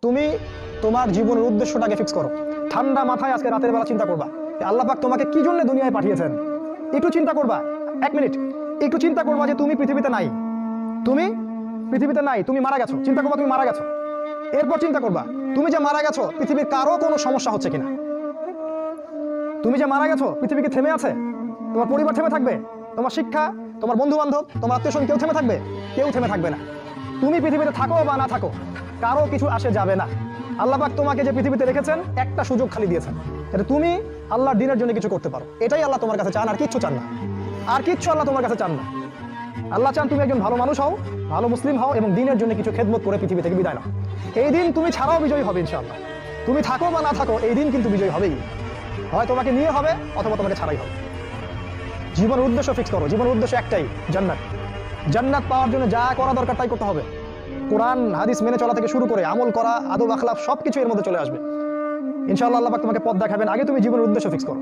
তুমি তোমার জীবনের উদ্দেশ্যটাকে ফিক্স করো। ঠান্ডা মাথায় আজকে রাতের বেলা চিন্তা করবা আল্লাহ পাক তোমাকে কি জন্য দুনিয়ায় পাঠিয়েছেন। একটু চিন্তা করবা, 1 মিনিট একটু চিন্তা করবা যে তুমি পৃথিবীতে নাই, তুমি পৃথিবীতে নাই, তুমি মারা গেছো। চিন্তা করবা তুমি মারা গেছো। এরপর চিন্তা করবা তুমি যে মারা গেছো পৃথিবীর কারো কোনো সমস্যা হচ্ছে কিনা। তুমি যে মারা গেছো পৃথিবী কি থেমে আছে? তোমার পরিবার থেমে থাকবে? তোমার শিক্ষা, তোমার বন্ধু বান্ধব, তোমার আত্মীয় স্বজন কেউ থেমে থাকবে? কেউ থেমে থাকবে না। তুমি পৃথিবীতে থাকো বা না থাকো, কারো কিছু আসে যাবে না। আল্লাহ পাক তোমাকে যে পৃথিবীতে রেখেছেন একটা সুযোগ খালি দিয়েছেন, এটা তুমি আল্লাহর দ্বীনের জন্য কিছু করতে পারো। এটাই আল্লাহ তোমার কাছে চান, আর কিচ্ছু চান না। আর কিচ্ছু আল্লাহ তোমার কাছে চান না। আল্লাহ চান তুমি একজন ভালো মানুষ হও, ভালো মুসলিম হও এবং দ্বীনের জন্য কিছু খেদমত করে পৃথিবী থেকে বিদায় নাও। এই দিন তুমি ছাড়াও বিজয়ী হবে ইনশাআল্লাহ। তুমি থাকো বা না থাকো, এই দিন কিন্তু বিজয়ী হবেই। হয় তোমাকে নিয়ে হবে অথবা তোমাকে ছাড়াই হবে। জীবনের উদ্দেশ্য ফিক্স করো। জীবনের উদ্দেশ্য একটাই, জান্নাত। জান্নাত পাওয়ার জন্য যা করা দরকার তাই করতে হবে। কোরআন হাদিস মেনে চলা থেকে শুরু করে আমল করা, আদব আখলাক সবকিছু এর মধ্যে চলে আসবে ইনশাআল্লাহ। আল্লাহ পাক তোমাকে পথ দেখাবেন। আগে তুমি জীবনের উদ্দেশ্য ফিক্স করো।